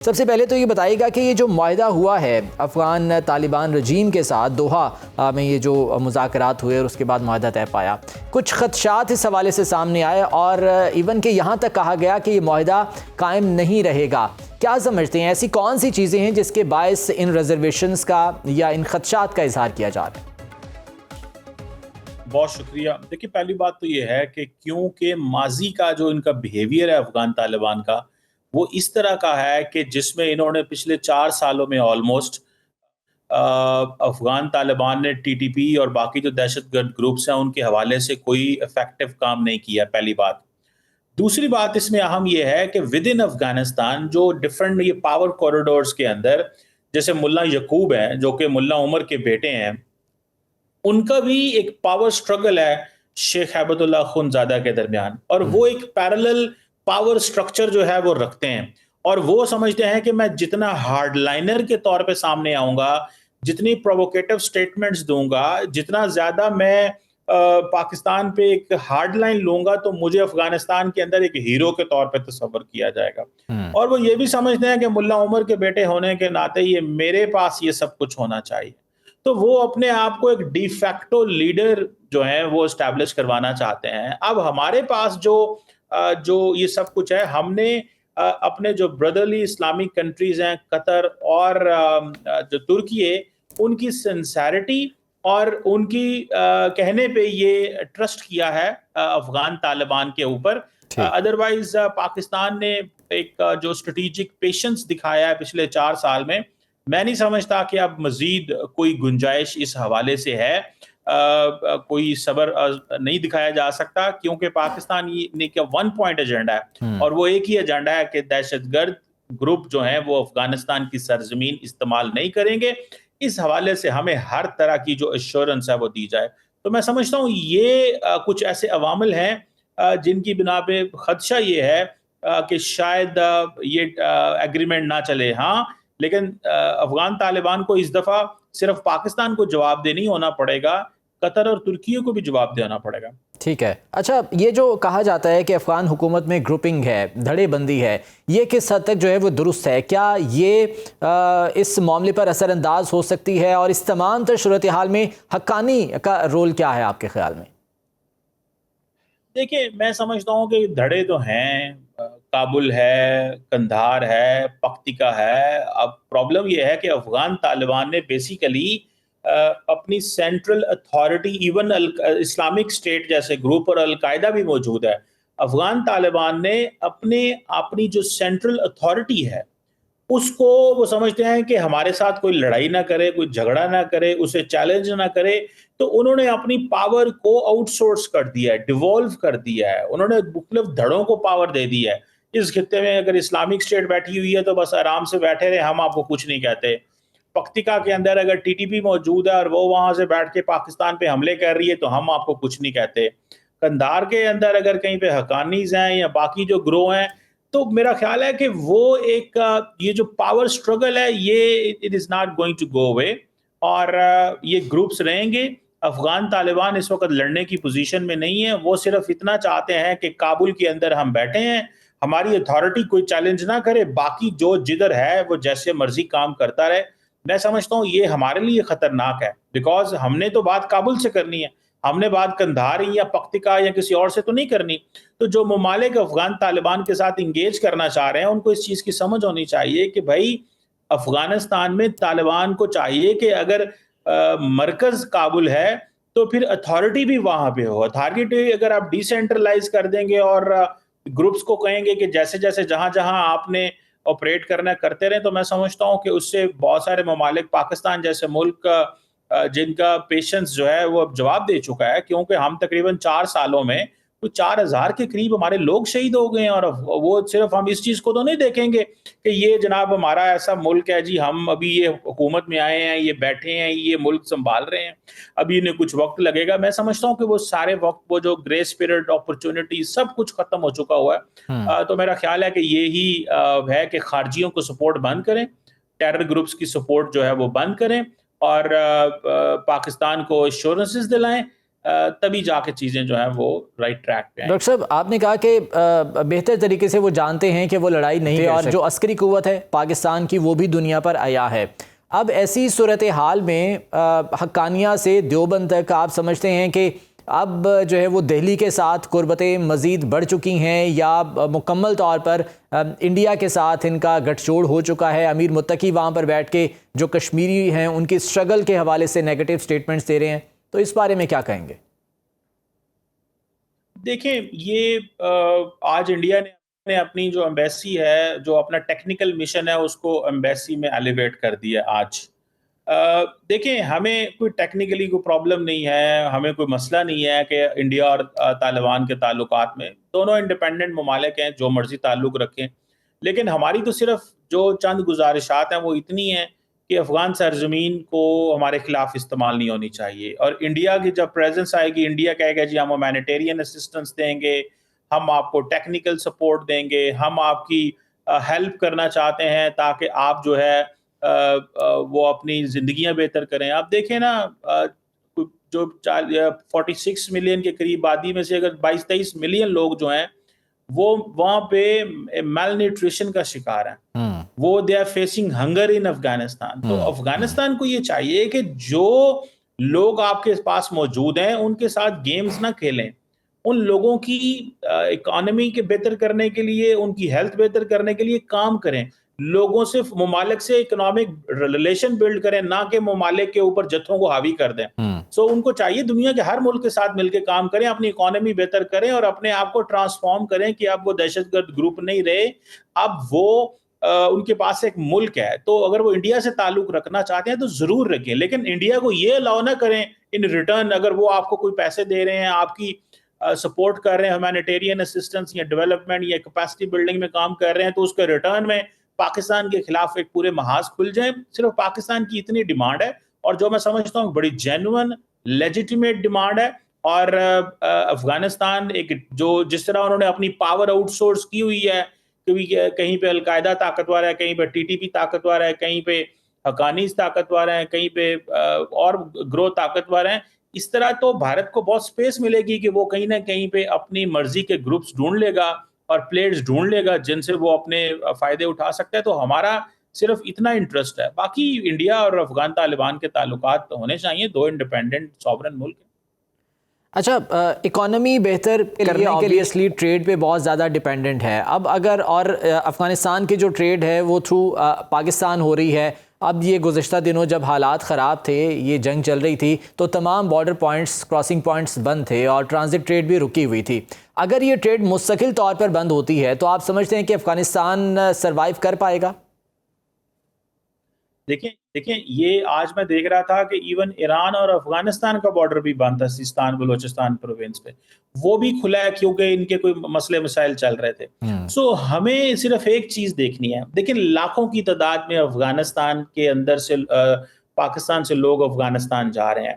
سب سے پہلے تو یہ بتائیے گا کہ یہ جو معاہدہ ہوا ہے افغان طالبان رجیم کے ساتھ دوحہ میں، یہ جو مذاکرات ہوئے اور اس کے بعد معاہدہ طے پایا، کچھ خدشات اس حوالے سے سامنے آئے اور ایون کہ یہاں تک کہا گیا کہ یہ معاہدہ قائم نہیں رہے گا. کیا سمجھتے ہیں ایسی کون سی چیزیں ہیں جس کے باعث ان ریزرویشنز کا یا ان خدشات کا اظہار کیا جا رہا ہے؟ بہت شکریہ. دیکھیے، پہلی بات تو یہ ہے کہ کیونکہ ماضی کا جو ان کا بیہیویئر ہے افغان طالبان کا، وہ اس طرح کا ہے کہ جس میں انہوں نے پچھلے 4 سالوں میں آلموسٹ افغان طالبان نے ٹی ٹی پی اور باقی جو دہشت گرد گروپس ہیں ان کے حوالے سے کوئی افیکٹو کام نہیں کیا. پہلی بات. دوسری بات اس میں اہم یہ ہے کہ ود ان افغانستان جو ڈفرنٹ یہ پاور کوریڈورز کے اندر، جیسے ملا یعقوب ہیں جو کہ ملا عمر کے بیٹے ہیں، ان کا بھی ایک پاور سٹرگل ہے شیخ ہیبت اللہ خونزادہ کے درمیان، اور وہ ایک پیرلل پاور سٹرکچر جو ہے وہ رکھتے ہیں، اور وہ سمجھتے ہیں کہ میں جتنا ہارڈ لائنر کے طور پہ سامنے آؤں گا، جتنی پرووکیٹو سٹیٹمنٹس دوں گا، جتنا زیادہ میں پاکستان پہ ایک ہارڈ لائن لوں گا، تو مجھے افغانستان کے اندر ایک ہیرو کے طور پہ تصور کیا جائے گا. اور وہ یہ بھی سمجھتے ہیں کہ ملا عمر کے بیٹے ہونے کے ناطے یہ میرے پاس یہ سب کچھ ہونا چاہیے. تو وہ اپنے آپ کو ایک ڈی فیکٹو لیڈر جو ہیں وہ اسٹیبلش کروانا چاہتے ہیں. اب ہمارے پاس جو یہ سب کچھ ہے، ہم نے اپنے جو بردرلی اسلامک کنٹریز ہیں قطر اور جو ترکی ہے، ان کی سنسیرٹی اور ان کی کہنے پہ یہ ٹرسٹ کیا ہے افغان طالبان کے اوپر. ادروائز پاکستان نے ایک جو اسٹریٹجک پیشنس دکھایا ہے پچھلے 4 سال میں نہیں سمجھتا کہ اب مزید کوئی گنجائش اس حوالے سے ہے. کوئی صبر نہیں دکھایا جا سکتا، کیونکہ پاکستان نے کیا 1 پوائنٹ ایجنڈا ہے، اور وہ ایک ہی ایجنڈا ہے کہ دہشت گرد گروپ جو ہیں وہ افغانستان کی سرزمین استعمال نہیں کریں گے. اس حوالے سے ہمیں ہر طرح کی جو ایشورنس ہے وہ دی جائے. تو میں سمجھتا ہوں یہ کچھ ایسے عوامل ہیں جن کی بنا پہ خدشہ یہ ہے کہ شاید یہ ایگریمنٹ نہ چلے. ہاں، لیکن افغان طالبان کو اس دفعہ صرف پاکستان کو جواب دہ نہیں ہونا پڑے گا، قطر اور ترکی کو بھی جواب دینا پڑے گا. ٹھیک ہے. اچھا، یہ جو کہا جاتا ہے کہ افغان حکومت میں گروپنگ ہے، دھڑے بندی ہے، یہ کس حد تک جو ہے وہ درست ہے؟ کیا یہ اس معاملے پر اثر انداز ہو سکتی ہے؟ اور اس تمام تر صورتحال میں حقانی کا رول کیا ہے آپ کے خیال میں؟ دیکھیں، میں سمجھتا ہوں کہ دھڑے تو ہیں، کابل ہے، قندھار ہے، پختیکا ہے. اب پرابلم یہ ہے کہ افغان طالبان نے بیسیکلی اپنی central authority, even Islamic state جیسے گروپ اور القاعدہ بھی موجود ہے، افغان طالبان نے اپنی جو سینٹرل اتھارٹی ہے اس کو وہ سمجھتے ہیں کہ ہمارے ساتھ کوئی لڑائی نہ کرے، کوئی جھگڑا نہ کرے، اسے چیلنج نہ کرے. تو انہوں نے اپنی پاور کو آؤٹ سورس کر دیا ہے، ڈیوالو کر دیا ہے. انہوں نے مختلف دھڑوں کو پاور دے دی ہے. اس خطے میں اگر اسلامک اسٹیٹ بیٹھی ہوئی ہے تو بس آرام سے بیٹھے رہے، ہم آپ کو کچھ نہیں کہتے. پختیکا کے اندر اگر ٹی ٹی پی موجود ہے اور وہ وہاں سے بیٹھ کے پاکستان پہ حملے کر رہی ہے تو ہم آپ کو کچھ نہیں کہتے. قندھار کے اندر اگر کہیں پہ حقانیز ہیں یا باقی جو گروہ ہیں، تو میرا خیال ہے کہ وہ ایک یہ جو پاور سٹرگل ہے یہ it is not going to go away, اور یہ گروپس رہیں گے. افغان طالبان اس وقت لڑنے کی پوزیشن میں نہیں ہے. وہ صرف اتنا چاہتے ہیں کہ کابل کے اندر ہم بیٹھے ہیں، ہماری اتھارٹی کوئی چیلنج نہ کرے، باقی جو جدھر ہے وہ جیسے مرضی کام کرتا رہے. میں سمجھتا ہوں یہ ہمارے لیے خطرناک ہے، بیکاز ہم نے تو بات کابل سے کرنی ہے، ہم نے بات قندھار یا پختیکا یا کسی اور سے تو نہیں کرنی. تو جو ممالک افغان طالبان کے ساتھ انگیج کرنا چاہ رہے ہیں ان کو اس چیز کی سمجھ ہونی چاہیے کہ بھائی افغانستان میں طالبان کو چاہیے کہ اگر مرکز کابل ہے تو پھر اتھارٹی بھی وہاں پہ ہو. اتھارٹی اگر آپ ڈی سینٹرلائز کر دیں گے اور گروپس کو کہیں گے کہ جیسے جیسے جہاں جہاں آپ نے آپریٹ کرنا کرتے رہے، تو میں سمجھتا ہوں کہ اس سے بہت سارے ممالک، پاکستان جیسے ملک جن کا پیشنس جو ہے وہ اب جواب دے چکا ہے، کیونکہ ہم تقریباً 4 سالوں میں کوئی 4000 کے قریب ہمارے لوگ شہید ہو گئے ہیں. اور وہ صرف ہم اس چیز کو تو نہیں دیکھیں گے کہ یہ جناب ہمارا ایسا ملک ہے جی، ہم ابھی یہ حکومت میں آئے ہیں، یہ بیٹھے ہیں، یہ ملک سنبھال رہے ہیں، ابھی انہیں کچھ وقت لگے گا. میں سمجھتا ہوں کہ وہ سارے وقت، وہ جو گریس پیریڈ، اپرچونٹی، سب کچھ ختم ہو چکا ہوا ہے. تو میرا خیال ہے کہ یہی ہے کہ خارجیوں کو سپورٹ بند کریں، ٹیرر گروپس کی سپورٹ جو ہے وہ بند کریں، اور پاکستان کو ایشورنسز دلائیں تبھی جا کے چیزیں جو ہیں وہ رائٹ ٹریک پہ آئیں۔ ڈاکٹر صاحب آپ نے کہا کہ بہتر طریقے سے وہ جانتے ہیں کہ وہ لڑائی نہیں اور جو عسکری قوت ہے پاکستان کی وہ بھی دنیا پر عیاں ہے۔ اب ایسی صورتحال میں حقانیہ سے دیوبند تک آپ سمجھتے ہیں کہ اب جو ہے وہ دہلی کے ساتھ قربتیں مزید بڑھ چکی ہیں یا مکمل طور پر انڈیا کے ساتھ ان کا گٹھ جوڑ ہو چکا ہے؟ امیر متقی وہاں پر بیٹھ کے جو کشمیری ہیں ان کی اسٹرگل کے حوالے سے نیگیٹو سٹیٹمنٹس دے رہے ہیں، تو اس بارے میں کیا کہیں گے؟ دیکھیں یہ آج انڈیا نے اپنی جو ایمبیسی ہے، جو اپنا ٹیکنیکل مشن ہے، اس کو ایمبیسی میں ایلیویٹ کر دیا آج۔ دیکھیں ہمیں کوئی ٹیکنیکلی کوئی پرابلم نہیں ہے، ہمیں کوئی مسئلہ نہیں ہے کہ انڈیا اور طالبان کے تعلقات میں، دونوں انڈیپینڈنٹ ممالک ہیں، جو مرضی تعلق رکھیں، لیکن ہماری تو صرف جو چند گزارشات ہیں وہ اتنی ہیں کہ افغان سرزمین کو ہمارے خلاف استعمال نہیں ہونی چاہیے، اور انڈیا کی جب پریزنس آئے گی، انڈیا کہے گا جی ہم ہیومینیٹیرین اسسٹنس دیں گے، ہم آپ کو ٹیکنیکل سپورٹ دیں گے، ہم آپ کی ہیلپ کرنا چاہتے ہیں تاکہ آپ جو ہے وہ اپنی زندگیاں بہتر کریں۔ آپ دیکھیں نا، جو 46 ملین کے قریب آبادی میں سے اگر 22-23 ملین لوگ جو ہیں وہ وہاں پہ میل نیوٹریشن کا شکار ہیں، وہ دے آر فیسنگ ہنگر ان افغانستان۔ تو افغانستان کو یہ چاہیے کہ جو لوگ آپ کے پاس موجود ہیں ان کے ساتھ گیمز نہ کھیلیں، ان لوگوں کی اکانومی کے بہتر کرنے کے لیے، ان کی ہیلتھ بہتر کرنے کے لیے کام کریں، لوگوں سے، ممالک سے اکنامک ریلیشن بلڈ کریں، نہ کہ ممالک کے اوپر جتھوں کو حاوی کر دیں۔ سو ان کو چاہیے دنیا کے ہر ملک کے ساتھ مل کے کام کریں، اپنی اکانومی بہتر کریں اور اپنے آپ کو ٹرانسفارم کریں کہ اب وہ دہشت گرد گروپ نہیں رہے، اب وہ ان کے پاس ایک ملک ہے۔ تو اگر وہ انڈیا سے تعلق رکھنا چاہتے ہیں تو ضرور رکھیں، لیکن انڈیا کو یہ الاؤ نہ کریں ان ریٹرن، اگر وہ آپ کو کوئی پیسے دے رہے ہیں، آپ کی سپورٹ کر رہے ہیں، ہیومینیٹیرین اسسٹنس یا ڈیولپمنٹ یا کیپیسٹی بلڈنگ میں کام کر رہے ہیں، تو اس کے ریٹرن میں پاکستان کے خلاف ایک پورے محاذ کھل جائیں۔ صرف پاکستان کی اتنی ڈیمانڈ ہے، اور جو میں سمجھتا ہوں بڑی جینوئن لیجیٹیمیٹ ڈیمانڈ ہے، اور افغانستان ایک جو جس طرح انہوں نے اپنی پاور آؤٹ سورس کی ہوئی ہے، کہیں پہ القاعدہ طاقتور ہے، کہیں پہ ٹی ٹی پی طاقتور ہے، کہیں پہ حقانیز طاقتور ہیں، کہیں پہ اور گروہ طاقتور ہیں، اس طرح تو بھارت کو بہت سپیس ملے گی کہ وہ کہیں نہ کہیں پہ اپنی مرضی کے گروپس ڈھونڈ لے گا اور پلیئرز ڈھونڈ لے گا جن سے وہ اپنے فائدے اٹھا سکتا ہے۔ تو ہمارا صرف اتنا انٹرسٹ ہے، باقی انڈیا اور افغان طالبان کے تعلقات ہونے چاہیے، دو انڈیپینڈنٹ سوورن ملک ہیں۔ اچھا، اکانومی بہتر کرنے کے لیے اسلی ٹریڈ پہ بہت زیادہ ڈیپینڈنٹ ہے اب، اگر اور افغانستان کی جو ٹریڈ ہے وہ تھرو پاکستان ہو رہی ہے۔ اب یہ گزشتہ دنوں جب حالات خراب تھے، یہ جنگ چل رہی تھی، تو تمام بارڈر پوائنٹس، کراسنگ پوائنٹس بند تھے اور ٹرانزٹ ٹریڈ بھی رکی ہوئی تھی۔ اگر یہ ٹریڈ مستقل طور پر بند ہوتی ہے تو آپ سمجھتے ہیں کہ افغانستان سروائیو کر پائے گا؟ دیکھیں یہ آج میں دیکھ رہا تھا کہ ایون ایران اور افغانستان کا بارڈر بھی بند تھا، سیستان بلوچستان پروونس پہ، وہ بھی کھلا ہے کیونکہ ان کے کوئی مسئلے مسائل چل رہے تھے۔ سو ہمیں صرف ایک چیز دیکھنی ہے، دیکھیں لاکھوں کی تعداد میں افغانستان کے اندر سے، پاکستان سے لوگ افغانستان جا رہے ہیں،